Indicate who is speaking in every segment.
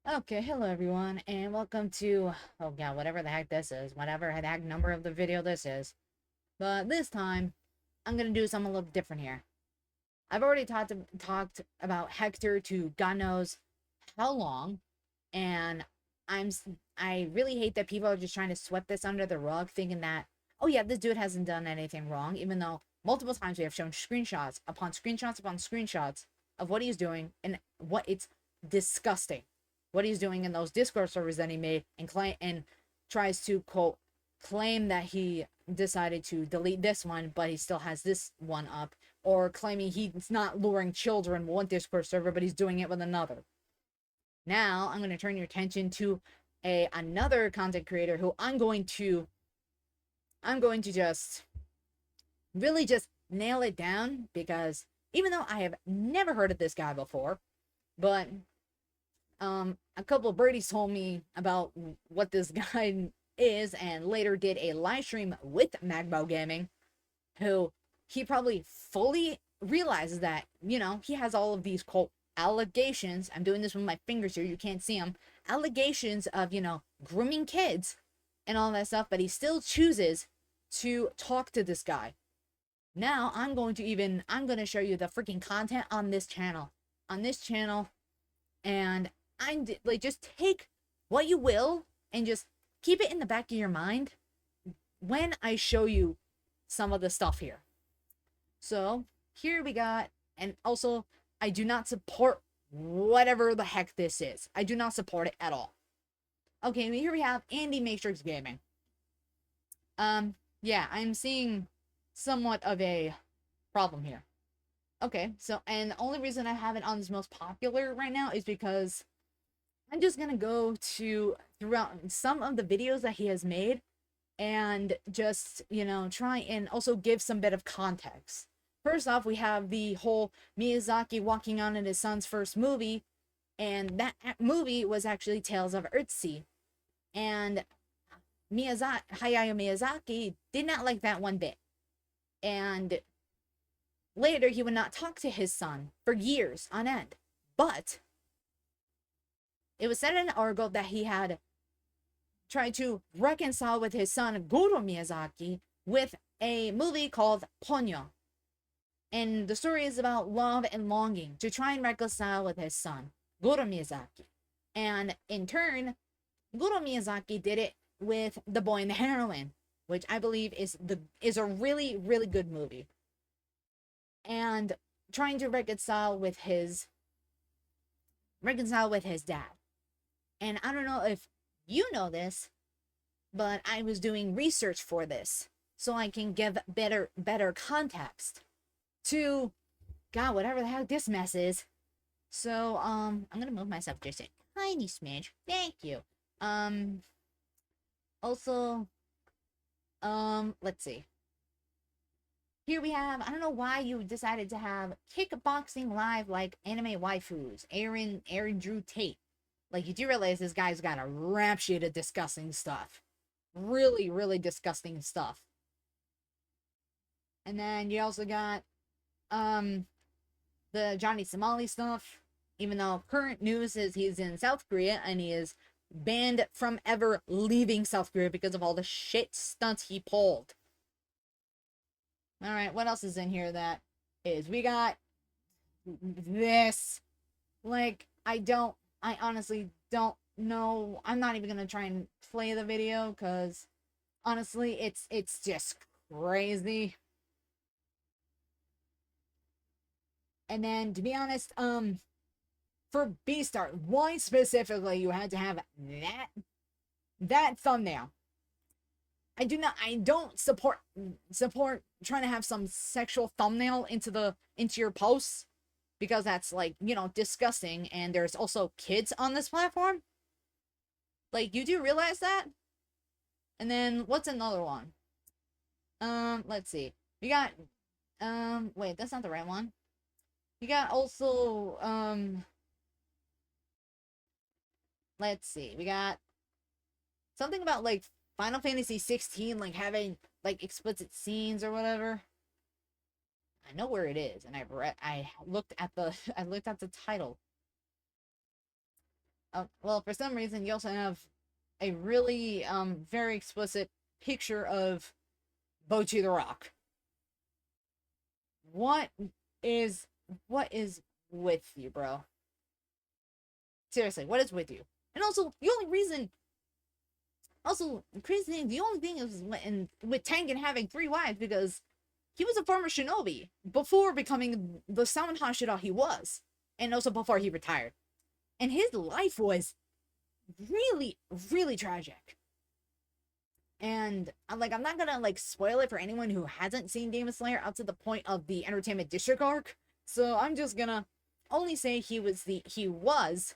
Speaker 1: Okay, hello everyone, and welcome to, oh god, whatever the heck this is, whatever the heck number of the video this is. But this time, I'm gonna do something a little different here. I've already talked about Hector to God knows how long, and I'm I really hate that people are just trying to sweep this under the rug, thinking that, oh yeah, this dude hasn't done anything wrong, even though multiple times we have shown screenshots upon screenshots upon screenshots of what he's doing, and what it's disgusting what he's doing in those Discord servers that he made, and tries to quote claim that he decided to delete this one, but he still has this one up, or claiming he's not luring children with one Discord server, but he's doing it with another. Now I'm going to turn your attention to another content creator who I'm going to just really just nail it down, because even though I have never heard of this guy before, but a couple of birdies told me about what this guy is, and later did a live stream with Magbo Gaming, who he probably fully realizes that, he has all of these quote allegations. I'm doing this with my fingers here, you can't see them. Allegations of, grooming kids and all that stuff, but he still chooses to talk to this guy. Now I'm going to show you the freaking content on this channel. And I'm like, just take what you will and just keep it in the back of your mind when I show you some of the stuff here. So here we got, and also I do not support whatever the heck this is. I do not support it at all. Okay, here we have Andy Matrix Gaming. Yeah, I'm seeing somewhat of a problem here. Okay, so, and the only reason I have it on this most popular right now is because I'm just gonna go to throughout some of the videos that he has made, and just, try and also give some bit of context. First off, we have the whole Miyazaki walking on in his son's first movie, and that movie was actually Tales of Earthsea. And Hayao Miyazaki did not like that one bit. And later, he would not talk to his son for years on end. But it was said in an article that he had tried to reconcile with his son, Goro Miyazaki, with a movie called Ponyo. And the story is about love and longing to try and reconcile with his son, Goro Miyazaki. And in turn, Goro Miyazaki did it with The Boy and the Heroine, which I believe is a really, really good movie. And trying to reconcile with his dad. And I don't know if you know this, but I was doing research for this so I can give better context to, God, whatever the heck this mess is. So I'm gonna move myself just a tiny smidge. Thank you. Also, let's see. Here we have, I don't know why you decided to have kickboxing live like anime waifus, Aaron Drew Tate. Like, you do realize this guy's got a rap sheet of disgusting stuff. Really, really disgusting stuff. And then you also got the Johnny Somali stuff. Even though current news is he's in South Korea and he is banned from ever leaving South Korea because of all the shit stunts he pulled. Alright, what else is in here that is? We got this. Like, I honestly don't know. I'm not even gonna try and play the video because honestly, it's just crazy. And then, to be honest, for Beastart, why specifically you had to have that thumbnail? I don't support trying to have some sexual thumbnail into your posts, because that's, like, disgusting, and there's also kids on this platform. Like, you do realize that? And then what's another one? Let's see. You got wait, that's not the right one. You got also let's see. We got something about, like, Final Fantasy 16, like, having, like, explicit scenes or whatever. I know where it is, and I looked at the I looked at the title. well, for some reason, you also have a really very explicit picture of Bocchi the Rock. What is what is with you, bro? Seriously, what is with you? And also, the only reason, also crazy thing, the only thing is with Tengen having 3 wives because he was a former shinobi before becoming the Salmon Hashira he was, and also before he retired. And his life was really, really tragic. And like, I'm not gonna like spoil it for anyone who hasn't seen Demon Slayer up to the point of the Entertainment District arc. So I'm just gonna only say he was,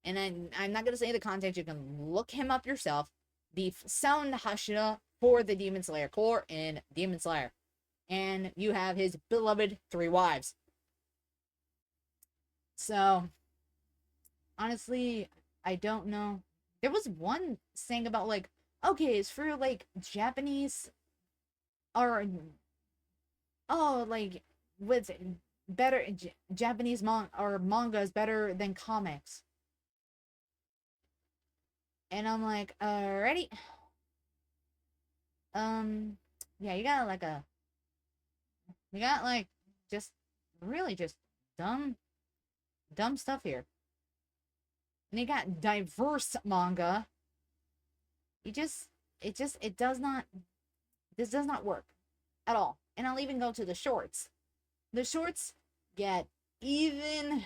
Speaker 1: and I'm not gonna say the context. You can look him up yourself. The Sound Hashira for the Demon Slayer Corps in Demon Slayer, and you have his beloved 3 wives. So honestly, I don't know. There was one saying about like, okay, it's for like Japanese or oh, like with better Japanese manga is better than comics. And I'm like, alrighty. Yeah, you got like just really just dumb stuff here. And you got diverse manga. It does not, this does not work at all. And I'll even go to the shorts. The shorts get even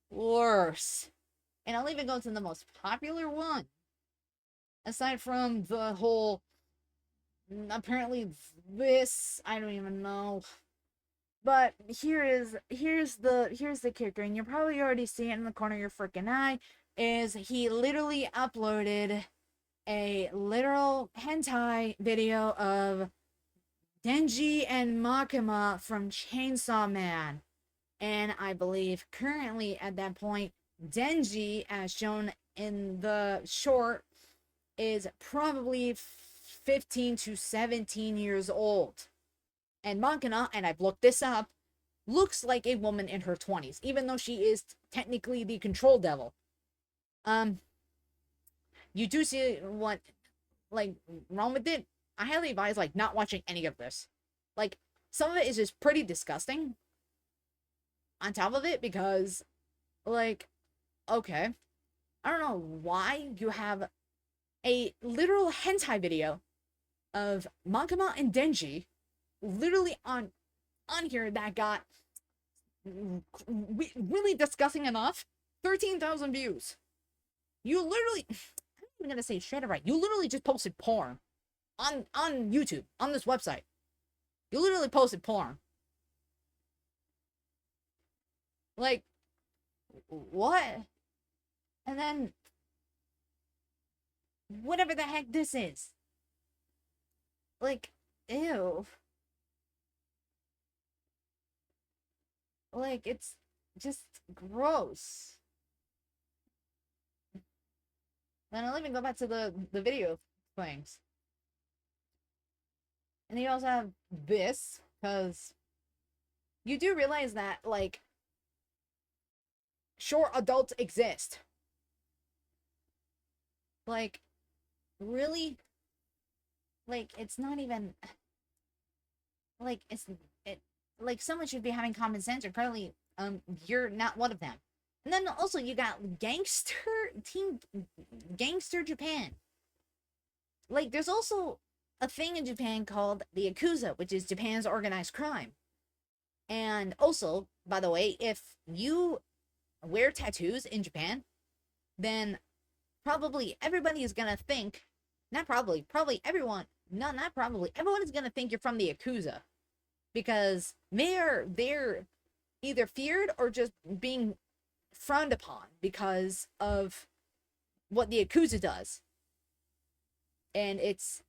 Speaker 1: worse. And I'll even go to the most popular one. Aside from the whole, apparently this, I don't even know. But here's the kicker, and you're probably already seeing it in the corner of your freaking eye, is he literally uploaded a literal hentai video of Denji and Makima from Chainsaw Man. And I believe currently at that point, Denji, as shown in the short, is probably 15 to 17 years old. And Makina, and I've looked this up, looks like a woman in her 20s, even though she is technically the control devil. You do see what, like, wrong with it. I highly advise, like, not watching any of this. Like, some of it is just pretty disgusting. On top of it, because, like, okay, I don't know why you have a literal hentai video of Makima and Denji literally on here that got really disgusting enough 13,000 views. You literally, I'm even gonna say straight up right, you literally just posted porn on YouTube, on this website. You literally posted porn. Like, what? And then whatever the heck this is, like, ew. Like, it's just gross. Then I'll even go back to the video things. And you also have this, because you do realize that, like, sure, adults exist. Like, really? Like, it's not even, like, like, someone should be having common sense, or clearly, you're not one of them. And then also you got Gangster Japan. Like, there's also a thing in Japan called the Yakuza, which is Japan's organized crime. And also, by the way, if you wear tattoos in Japan, then probably everybody is gonna think, not probably, probably everyone, no, not probably, everyone is gonna think you're from the Yakuza. Because they're either feared or just being frowned upon because of what the Yakuza does. And it's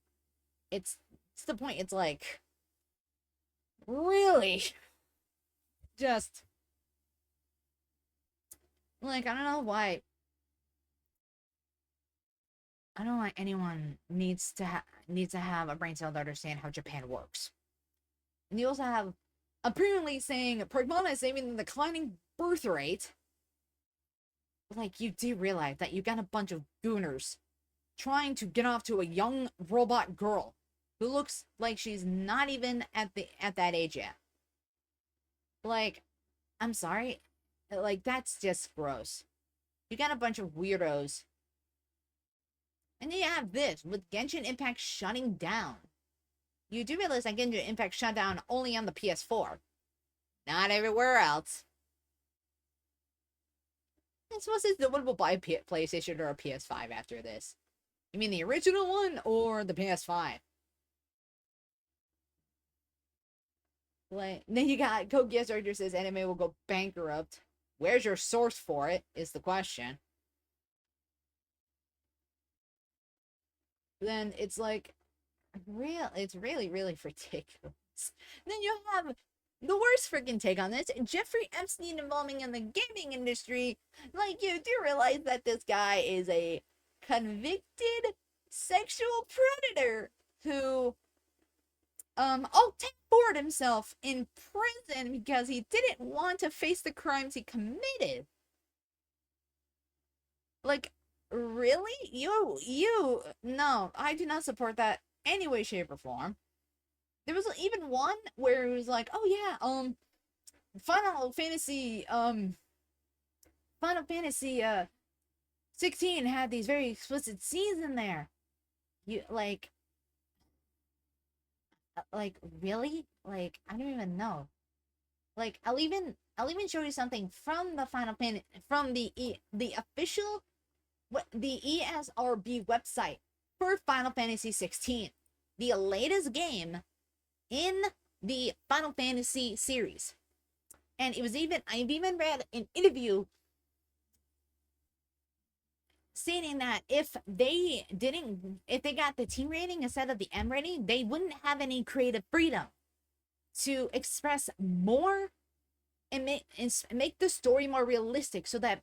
Speaker 1: the point, it's like, really? Just, like, I don't know why. I don't know why anyone needs to have a brain cell to understand how Japan works. And you also have apparently saying Pragmata is saving the declining birth rate. like, you do realize that you got a bunch of gooners trying to get off to a young robot girl who looks like she's not even at that age yet. Like, I'm sorry. Like, that's just gross. You got a bunch of weirdos. And then you have this, with Genshin Impact shutting down. You do realize that Genshin Impact shut down only on the PS4. Not everywhere else. I suppose it's one will buy PlayStation or a PS5 after this. You mean the original one or the PS5? Like, then you got Code Geass Ranger says anime will go bankrupt. Where's your source for it? Is the question. Then it's like, it's really, really ridiculous. Then you have the worst freaking take on this, Jeffrey Epstein involving in the gaming industry. Like, you do realize that this guy is a convicted sexual predator who bored himself in prison because he didn't want to face the crimes he committed. Like, really? No, I do not support that any way, shape, or form. There was even one where it was like, oh yeah, Final Fantasy, Final Fantasy, 16 had these very explicit scenes in there. You, really? Like, I don't even know. Like, I'll even show you something from the Final Fantasy, from the official, the ESRB website for Final Fantasy 16, the latest game in the Final Fantasy series. And I've even read an interview stating that if they got the T rating instead of the M rating, they wouldn't have any creative freedom to express more and make the story more realistic, so that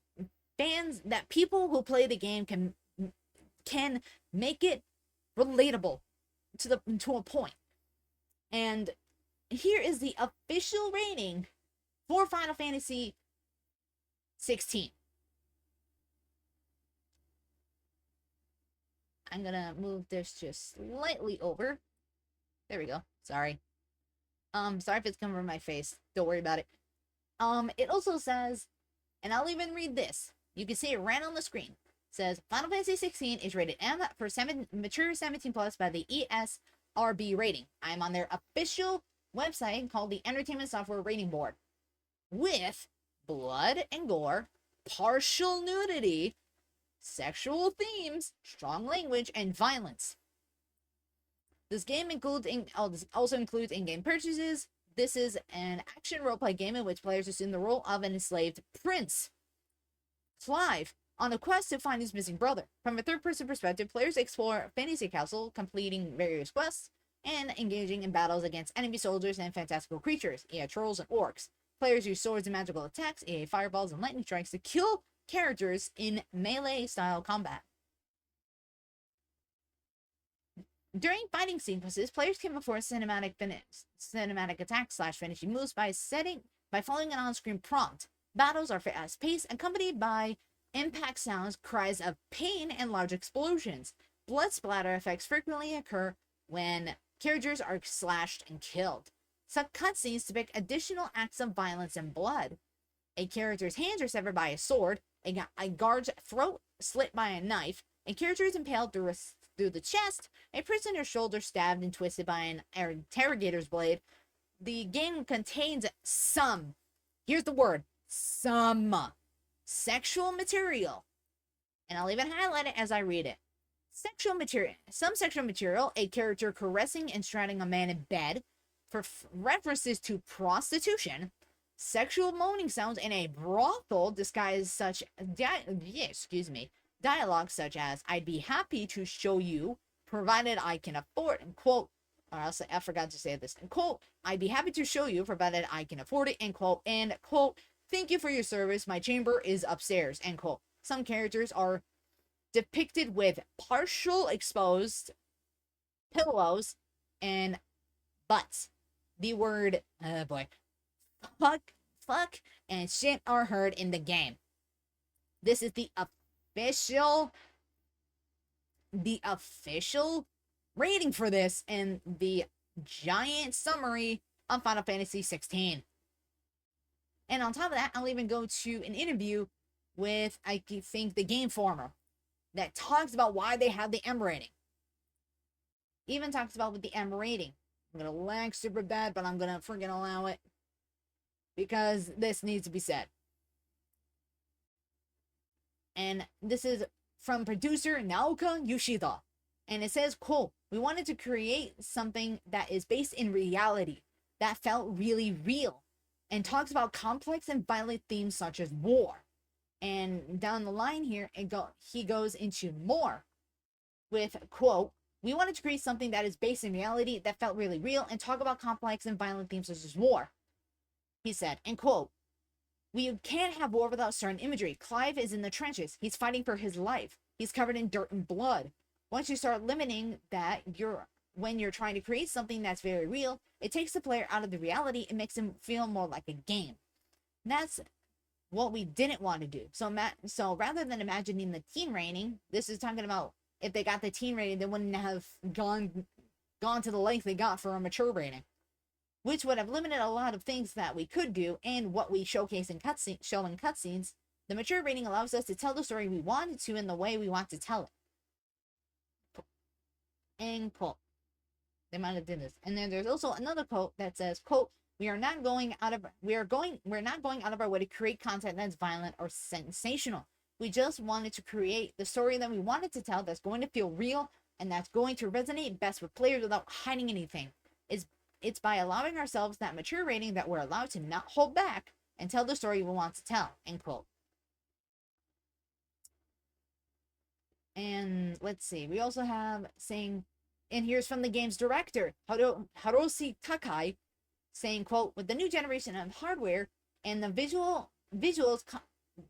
Speaker 1: people who play the game can make it relatable to a point. And here is the official rating for Final Fantasy 16. I'm gonna move this just slightly over. There we go. Sorry. Sorry if it's coming from my face. Don't worry about it. It also says, and I'll even read this. You can see it right on the screen. It says Final Fantasy 16 is rated M for mature 17 plus by the ESRB rating. I'm on their official website called the Entertainment Software Rating Board, with blood and gore, partial nudity, sexual themes, strong language, and violence. This game also includes in-game purchases. This is an action roleplay game in which players assume the role of an enslaved prince, Clive, on a quest to find his missing brother. From a third-person perspective, players explore a fantasy castle, completing various quests, and engaging in battles against enemy soldiers and fantastical creatures, trolls and orcs. Players use swords and magical attacks, fireballs and lightning strikes, to kill characters in melee-style combat. During fighting sequences, players can perform cinematic attacks / finishing moves by following an on-screen prompt. Battles are fast-paced, accompanied by impact sounds, cries of pain, and large explosions. Blood splatter effects frequently occur when characters are slashed and killed. Some cutscenes depict additional acts of violence and blood. A character's hands are severed by a sword, a guard's throat slit by a knife, a character is impaled through the chest, a prisoner's shoulder stabbed and twisted by an interrogator's blade. The game contains some, here's the word, some sexual material. And I'll even highlight it as I read it. Some sexual material, a character caressing and straddling a man in bed, for references to prostitution, sexual moaning sounds in a brothel disguised dialogue such as, I'd be happy to show you, provided I can afford, and quote, or else I forgot to say this, and quote, I'd be happy to show you, provided I can afford it, and quote, thank you for your service, my chamber is upstairs, end quote. Some characters are depicted with partial exposed pillows and butts. The word, fuck, and shit are heard in the game. This is official, the official rating for this and the giant summary of Final Fantasy 16. And on top of that, I'll even go to an interview with, I think, the Game Informer that talks about why they have the M rating. Even talks about with the M rating. I'm gonna lag super bad, but I'm gonna freaking allow it because this needs to be said. And this is from producer Naoka Yoshida. And it says, quote, "We wanted to create something that is based in reality, that felt really real, and talks about complex and violent themes such as war." And down the line here, he goes into more with, quote, "We wanted to create something that is based in reality, that felt really real, and talk about complex and violent themes such as war." He said, and quote, "We can't have war without certain imagery. Clive is in the trenches. He's fighting for his life. He's covered in dirt and blood. Once you start limiting that, when you're trying to create something that's very real, it takes the player out of the reality and makes him feel more like a game." And that's what we didn't want to do. So rather than imagining the teen rating, this is talking about if they got the teen rating, they wouldn't have gone to the length they got for a mature rating, which would have limited a lot of things that we could do and what we showcase in cutscenes. The mature rating allows us to tell the story we wanted to in the way we want to tell it. End quote. They might have did this. And then there's also another quote that says, quote, we're not going out of our way to create content that's violent or sensational. We just wanted to create the story that we wanted to tell that's going to feel real and that's going to resonate best with players without hiding anything. It's by allowing ourselves that mature rating that we're allowed to not hold back and tell the story we want to tell." End quote. And let's see. We also have saying, and here's from the game's director, Harushi Takai, saying, quote, "With the new generation of hardware and the visuals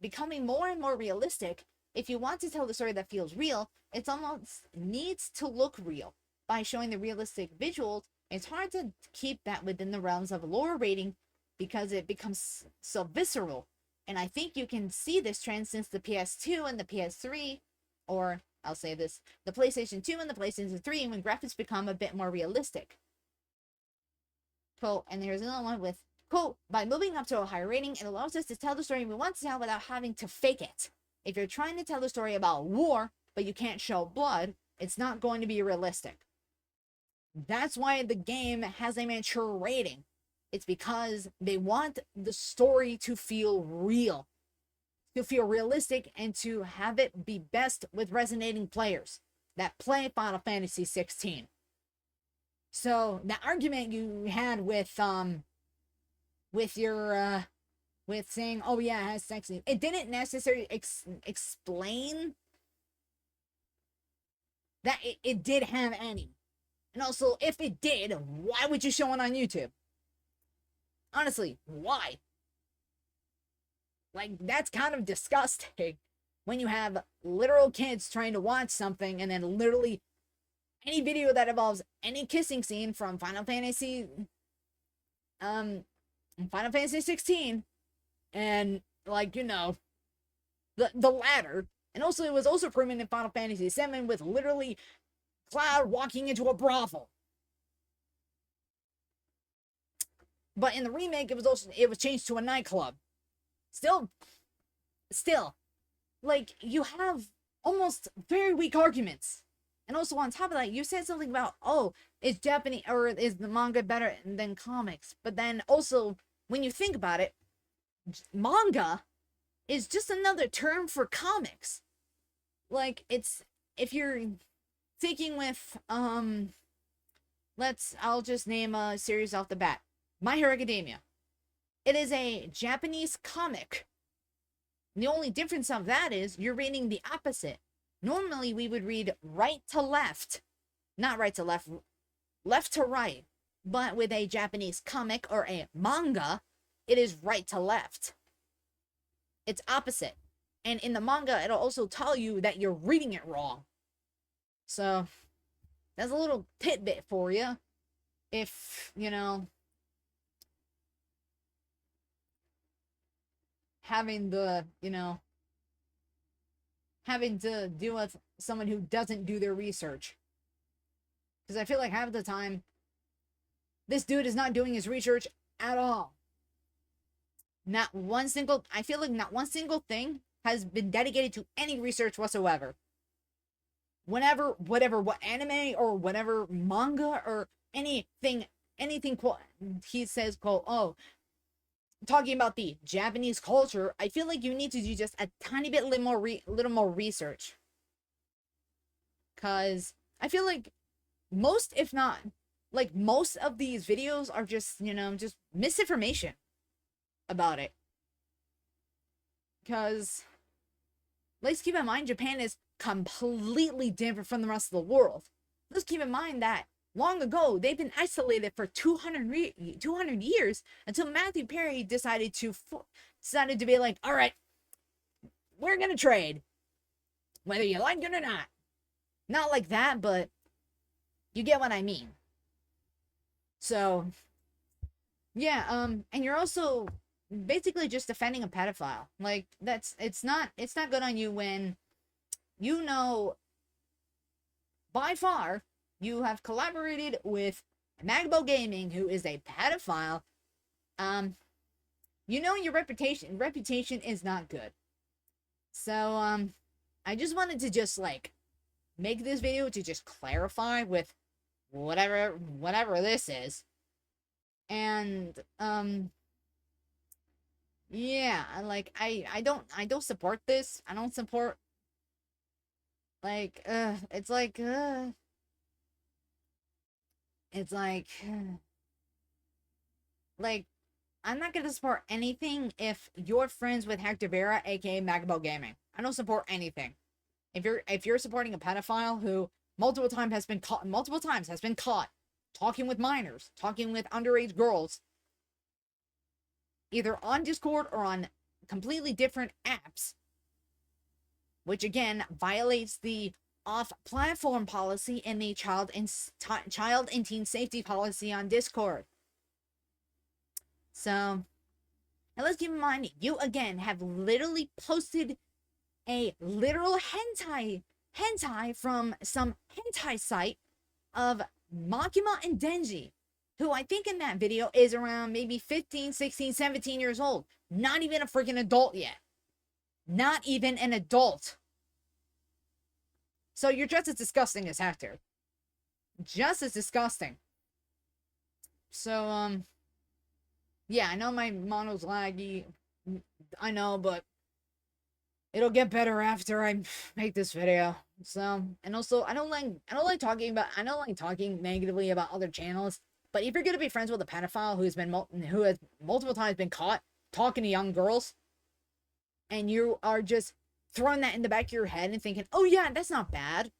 Speaker 1: becoming more and more realistic, if you want to tell the story that feels real, it almost needs to look real. By showing the realistic visuals, it's hard to keep that within the realms of a lower rating because it becomes so visceral. And I think you can see this trend since the PS2 and the PS3, or I'll say this, the PlayStation 2 and the PlayStation 3, when graphics become a bit more realistic." Quote, and here's another one with, quote, "By moving up to a higher rating, it allows us to tell the story we want to tell without having to fake it. If you're trying to tell the story about war, but you can't show blood, it's not going to be realistic." That's why the game has a mature rating. It's because they want the story to feel real, to feel realistic, and to have it be best with resonating players that play Final Fantasy 16. So the argument you had with saying, "Oh yeah, it has sex," it didn't necessarily explain that it did have any. And also, if it did, why would you show it on YouTube? Honestly, why? Like, that's kind of disgusting when you have literal kids trying to watch something and then literally any video that involves any kissing scene from Final Fantasy 16 and, like, you know, the latter. And also, it was also proven in Final Fantasy 7 with literally Cloud walking into a brothel. But in the remake, it was changed to a nightclub. Still, like, you have almost very weak arguments. And also on top of that, you said something about, oh, is Japanese or is the manga better than comics? But then also, when you think about it, manga is just another term for comics. Like, it's, if you're thinking with, I'll just name a series off the bat. My Hero Academia. It is a Japanese comic. The only difference of that is you're reading the opposite. Normally, we would read right to left. Not right to left, left to right. But with a Japanese comic or a manga, it is right to left. It's opposite. And in the manga, it'll also tell you that you're reading it wrong. So, that's a little tidbit for you. If, you know, having the, you know, having to deal with someone who doesn't do their research. Because I feel like half the time, this dude is not doing his research at all. I feel like not one single thing has been dedicated to any research whatsoever. Whatever, what anime or whatever manga or anything, he says, quote, oh, talking about the Japanese culture, I feel like you need to do just a tiny bit, little more research. Cause I feel like most, if not, like most of these videos are just, just misinformation about it. Cause let's keep in mind, Japan is completely different from the rest of the world. Let's keep in mind that long ago, they've been isolated for 200 years until Matthew Perry decided to be like, all right, we're going to trade, whether you like it or not. Not like that, but you get what I mean. So, yeah, and you're also basically just defending a pedophile. Like, it's not good on you when, by far, you have collaborated with Magbo Gaming, who is a pedophile. Your reputation is not good. So, I just wanted to just, like, make this video to just clarify with whatever this is. And, yeah, like, I don't support this. I don't support, like, it's like, I'm not gonna support anything if you're friends with Hector Vera, aka Magbo Gaming. I don't support anything. If you're supporting a pedophile who multiple times has been caught talking with minors, talking with underage girls, either on Discord or on completely different apps, which again violates the off-platform policy and the child and teen safety policy on Discord. So, and let's keep in mind, you again have literally posted a literal hentai from some hentai site of Makima and Denji, who I think in that video is around maybe 15, 16, 17 years old. Not even a freaking adult yet. Not even an adult. So you're just as disgusting as Hector. Just as disgusting. So, yeah, I know my mono's laggy. I know, but it'll get better after I make this video. So, and also, I don't like talking negatively about other channels. But if you're gonna be friends with a pedophile who has multiple times been caught talking to young girls, and you are just throwing that in the back of your head and thinking, oh yeah, that's not bad,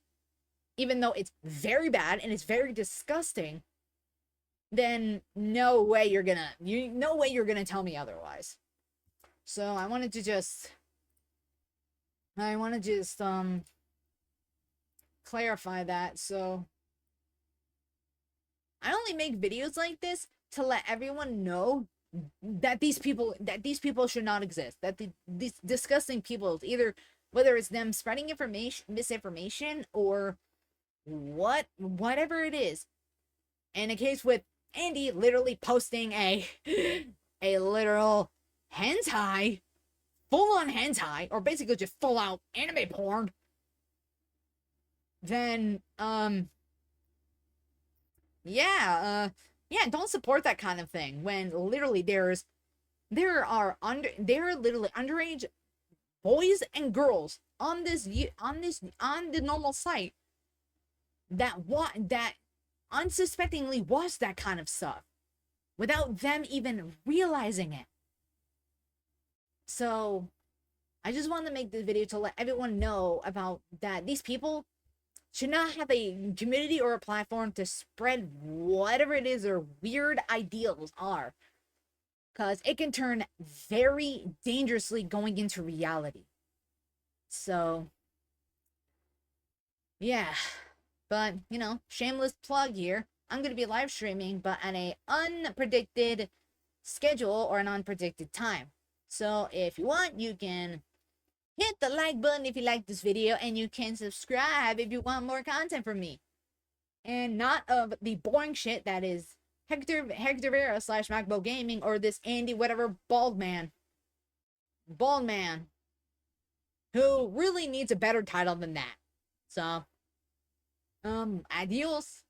Speaker 1: even though it's very bad and it's very disgusting, then no way you're gonna tell me otherwise. So I want to just clarify that. So I only make videos like this to let everyone know that these people should not exist. That these disgusting people, either whether it's them spreading misinformation or whatever it is. In a case with Andy literally posting a literal hentai, full-on hentai, or basically just full-out anime porn, then yeah, don't support that kind of thing when literally there are literally underage boys and girls on the normal site that unsuspectingly watch that kind of stuff without them even realizing it. So I just wanted to make this video to let everyone know about that. These people should not have a community or a platform to spread whatever it is their weird ideals are, because it can turn very dangerously going into reality. So yeah, but shameless plug here, I'm going to be live streaming, but at a unpredicted schedule or an unpredicted time. So if you want, you can hit the like button if you like this video, and you can subscribe if you want more content from me. And not of the boring shit that is Hector Vera slash Magbo Gaming, or this Andy whatever bald man. Bald man. Who really needs a better title than that. So, adios.